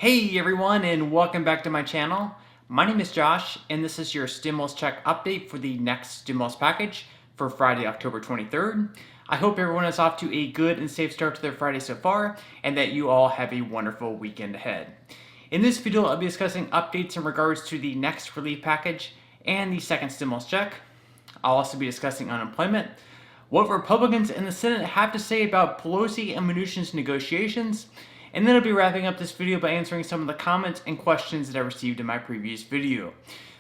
Hey everyone, and welcome back to my channel. My name is Josh, and this is your stimulus check update for the next stimulus package for Friday, October 23rd. I hope everyone is off to a good and safe start to their Friday so far, and that you all have a wonderful weekend ahead. In this video, I'll be discussing updates in regards to the next relief package and the second stimulus check. I'll also be discussing unemployment, what Republicans in the Senate have to say about Pelosi and Mnuchin's negotiations, and then I'll be wrapping up this video by answering some of the comments and questions that I received in my previous video.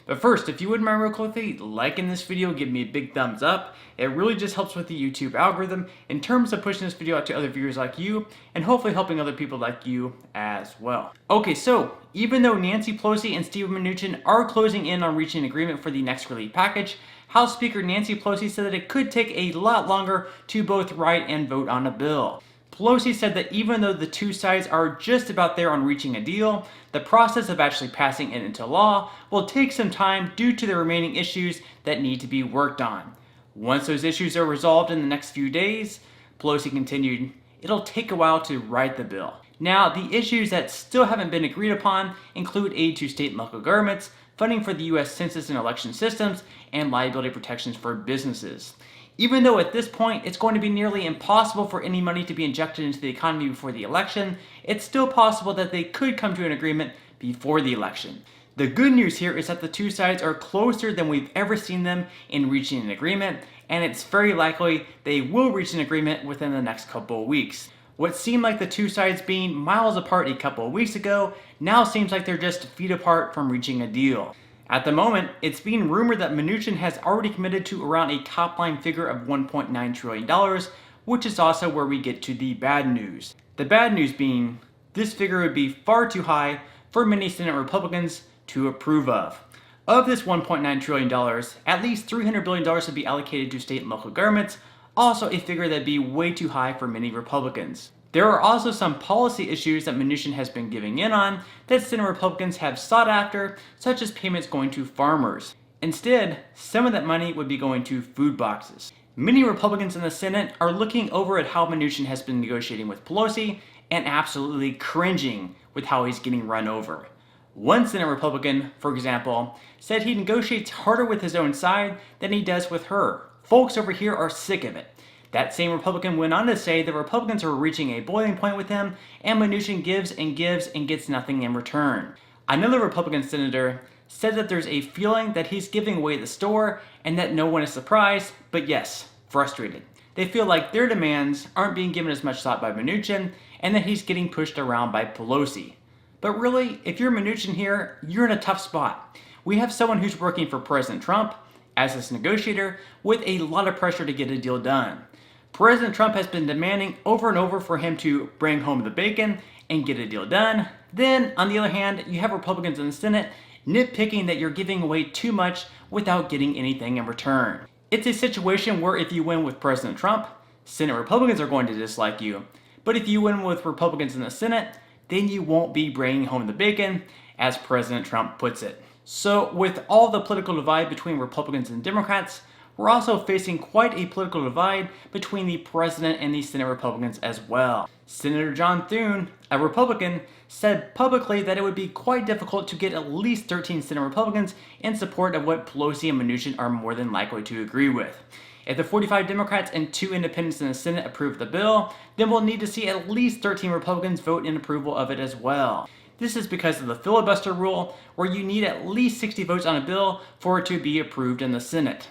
But first, if you wouldn't mind real quickly liking this video, give me a big thumbs up. It really just helps with the YouTube algorithm in terms of pushing this video out to other viewers like you, and hopefully helping other people like you as well. Okay, so even though Nancy Pelosi and Steve Mnuchin are closing in on reaching an agreement for the next relief package, House Speaker Nancy Pelosi said that it could take a lot longer to both write and vote on a bill. Pelosi said that even though the two sides are just about there on reaching a deal, the process of actually passing it into law will take some time due to the remaining issues that need to be worked on. Once those issues are resolved in the next few days, Pelosi continued, it'll take a while to write the bill. Now, the issues that still haven't been agreed upon include aid to state and local governments, funding for the U.S. census and election systems, and liability protections for businesses. Even though at this point it's going to be nearly impossible for any money to be injected into the economy before the election, it's still possible that they could come to an agreement before the election. The good news here is that the two sides are closer than we've ever seen them in reaching an agreement, and it's very likely they will reach an agreement within the next couple of weeks. What seemed like the two sides being miles apart a couple of weeks ago now seems like they're just feet apart from reaching a deal. At the moment, it's being rumored that Mnuchin has already committed to around a top-line figure of $1.9 trillion, which is also where we get to the bad news. The bad news being, this figure would be far too high for many Senate Republicans to approve of. Of this $1.9 trillion, at least $300 billion would be allocated to state and local governments, also a figure that'd be way too high for many Republicans. There are also some policy issues that Mnuchin has been giving in on that Senate Republicans have sought after, such as payments going to farmers. Instead, some of that money would be going to food boxes. Many Republicans in the Senate are looking over at how Mnuchin has been negotiating with Pelosi and absolutely cringing with how he's getting run over. One Senate Republican, for example, said he negotiates harder with his own side than he does with her. Folks over here are sick of it. That same Republican went on to say that Republicans are reaching a boiling point with him, and Mnuchin gives and gives and gets nothing in return. Another Republican senator said that there's a feeling that he's giving away the store and that no one is surprised, but yes, frustrated. They feel like their demands aren't being given as much thought by Mnuchin and that he's getting pushed around by Pelosi. But really, if you're Mnuchin here, you're in a tough spot. We have someone who's working for President Trump as his negotiator with a lot of pressure to get a deal done. President Trump has been demanding over and over for him to bring home the bacon and get a deal done. Then, on the other hand, you have Republicans in the Senate nitpicking that you're giving away too much without getting anything in return. It's a situation where if you win with President Trump, Senate Republicans are going to dislike you. But if you win with Republicans in the Senate, then you won't be bringing home the bacon, as President Trump puts it. So, with all the political divide between Republicans and Democrats, we're also facing quite a political divide between the president and the Senate Republicans as well. Senator John Thune, a Republican, said publicly that it would be quite difficult to get at least 13 Senate Republicans in support of what Pelosi and Mnuchin are more than likely to agree with. If the 45 Democrats and 2 independents in the Senate approve the bill, then we'll need to see at least 13 Republicans vote in approval of it as well. This is because of the filibuster rule, where you need at least 60 votes on a bill for it to be approved in the Senate.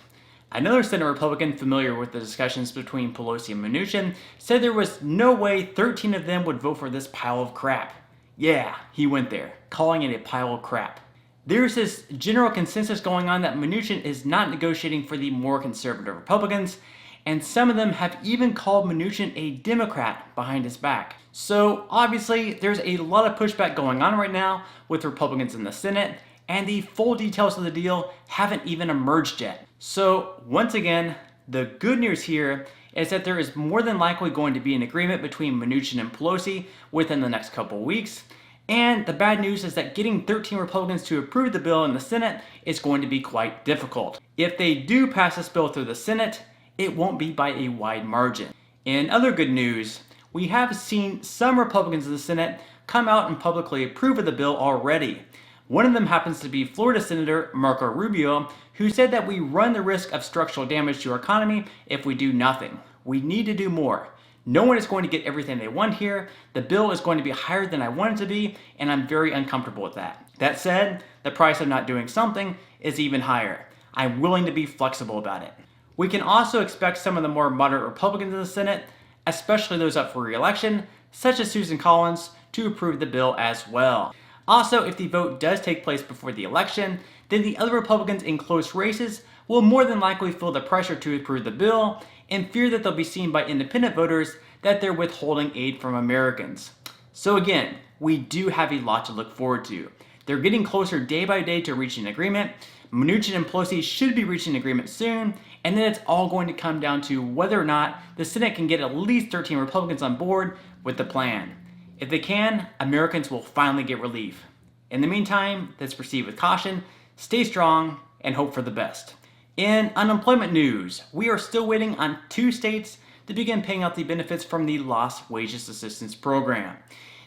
Another Senate Republican familiar with the discussions between Pelosi and Mnuchin said there was no way 13 of them would vote for this pile of crap. Yeah, he went there, calling it a pile of crap. There's this general consensus going on that Mnuchin is not negotiating for the more conservative Republicans, and some of them have even called Mnuchin a Democrat behind his back. So obviously there's a lot of pushback going on right now with Republicans in the Senate, and the full details of the deal haven't even emerged yet. So once again, the good news here is that there is more than likely going to be an agreement between Mnuchin and Pelosi within the next couple weeks. And the bad news is that getting 13 Republicans to approve the bill in the Senate is going to be quite difficult. If they do pass this bill through the Senate, it won't be by a wide margin. In other good news, we have seen some Republicans in the Senate come out and publicly approve of the bill already. One of them happens to be Florida Senator Marco Rubio, who said that we run the risk of structural damage to our economy if we do nothing. We need to do more. No one is going to get everything they want here. The bill is going to be higher than I want it to be, and I'm very uncomfortable with that. That said, the price of not doing something is even higher. I'm willing to be flexible about it. We can also expect some of the more moderate Republicans in the Senate, especially those up for re-election, such as Susan Collins, to approve the bill as well. Also, if the vote does take place before the election, then the other Republicans in close races will more than likely feel the pressure to approve the bill and fear that they'll be seen by independent voters that they're withholding aid from Americans. So again, we do have a lot to look forward to. They're getting closer day by day to reaching an agreement. Mnuchin and Pelosi should be reaching an agreement soon, and then it's all going to come down to whether or not the Senate can get at least 13 Republicans on board with the plan. If they can, Americans will finally get relief. In the meantime, let's proceed with caution, stay strong, and hope for the best. In unemployment news, we are still waiting on 2 states to begin paying out the benefits from the Lost Wages Assistance Program.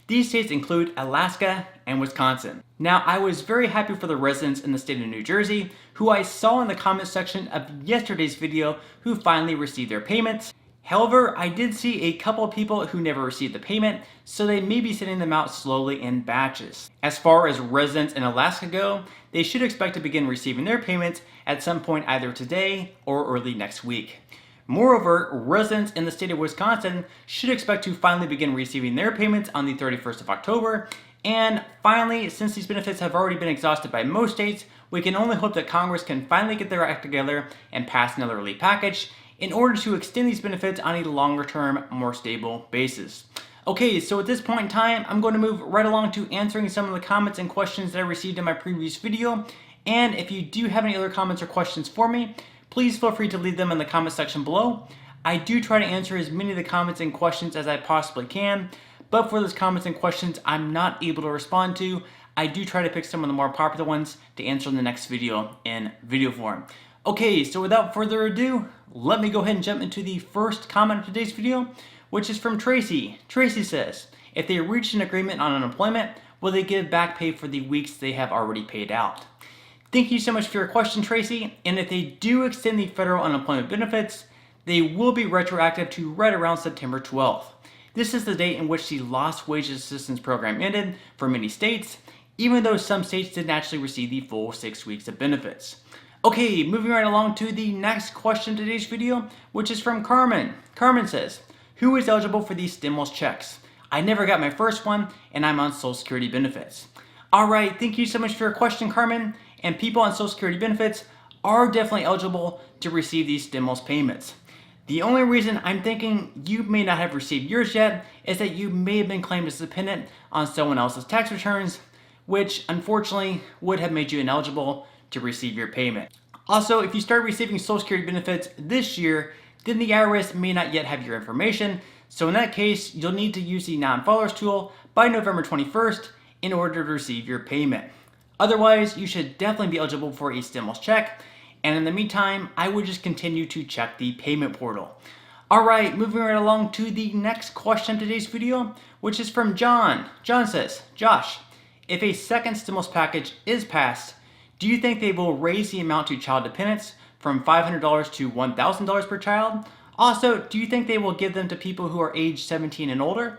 These states include Alaska and Wisconsin. Now, I was very happy for the residents in the state of New Jersey, who I saw in the comment section of yesterday's video, who finally received their payments. However, I did see a couple of people who never received the payment, so they may be sending them out slowly in batches. As far as residents in Alaska go, they should expect to begin receiving their payments at some point either today or early next week. Moreover, residents in the state of Wisconsin should expect to finally begin receiving their payments on the 31st of October. And finally, since these benefits have already been exhausted by most states, we can only hope that Congress can finally get their act together and pass another relief package in order to extend these benefits on a longer term, more stable basis. Okay, so at this point in time, I'm going to move right along to answering some of the comments and questions that I received in my previous video. And if you do have any other comments or questions for me, please feel free to leave them in the comment section below. I do try to answer as many of the comments and questions as I possibly can, but for those comments and questions I'm not able to respond to, I do try to pick some of the more popular ones to answer in the next video in video form. Okay, so without further ado, let me go ahead and jump into the first comment of today's video, which is from Tracy. Tracy says, if they reach an agreement on unemployment, will they give back pay for the weeks they have already paid out? Thank you so much for your question, Tracy. And if they do extend the federal unemployment benefits, they will be retroactive to right around September 12th. This is the date in which the Lost Wages Assistance Program ended for many states, even though some states didn't actually receive the full 6 weeks of benefits. Okay, moving right along to the next question of today's video, which is from Carmen. Carmen says, who is eligible for these stimulus checks? I never got my first one, and I'm on Social Security benefits. Alright, thank you so much for your question, Carmen. And people on Social Security benefits are definitely eligible to receive these stimulus payments. The only reason I'm thinking you may not have received yours yet is that you may have been claimed as dependent on someone else's tax returns, which unfortunately would have made you ineligible to receive your payment. Also, if you start receiving Social Security benefits this year, then the IRS may not yet have your information. So in that case, you'll need to use the non-filers tool by November 21st in order to receive your payment. Otherwise, you should definitely be eligible for a stimulus check. And in the meantime, I would just continue to check the payment portal. Alright, moving right along to the next question of today's video, which is from John. John says, Josh, if a second stimulus package is passed, do you think they will raise the amount to child dependents from $500 to $1,000 per child? Also, do you think they will give them to people who are age 17 and older?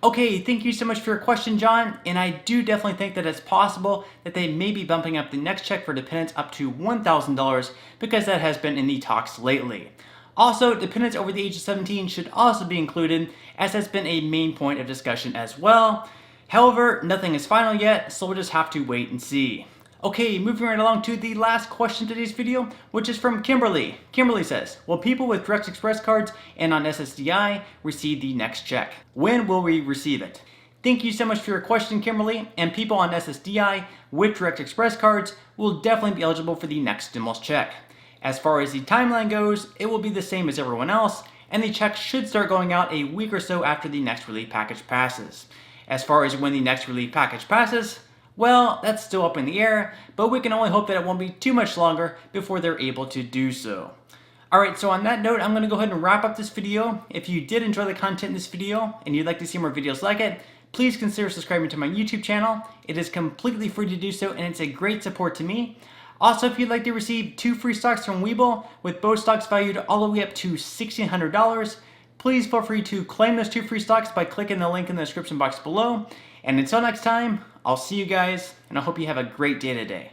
Okay, thank you so much for your question, John, and I do definitely think that it's possible that they may be bumping up the next check for dependents up to $1,000 because that has been in the talks lately. Also, dependents over the age of 17 should also be included, as has been a main point of discussion as well. However, nothing is final yet, so we'll just have to wait and see. Okay, moving right along to the last question of today's video, which is from Kimberly. Kimberly says, will people with Direct Express cards and on SSDI receive the next check? When will we receive it? Thank you so much for your question, Kimberly, and people on SSDI with Direct Express cards will definitely be eligible for the next stimulus check. As far as the timeline goes, it will be the same as everyone else, and the check should start going out a week or so after the next relief package passes. As far as when the next relief package passes, well, that's still up in the air, but we can only hope that it won't be too much longer before they're able to do so. Alright, so on that note, I'm going to go ahead and wrap up this video. If you did enjoy the content in this video and you'd like to see more videos like it, please consider subscribing to my YouTube channel. It is completely free to do so, and it's a great support to me. Also, if you'd like to receive 2 free stocks from Webull, with both stocks valued all the way up to $1,600, please feel free to claim those 2 free stocks by clicking the link in the description box below. And until next time, I'll see you guys, and I hope you have a great day today.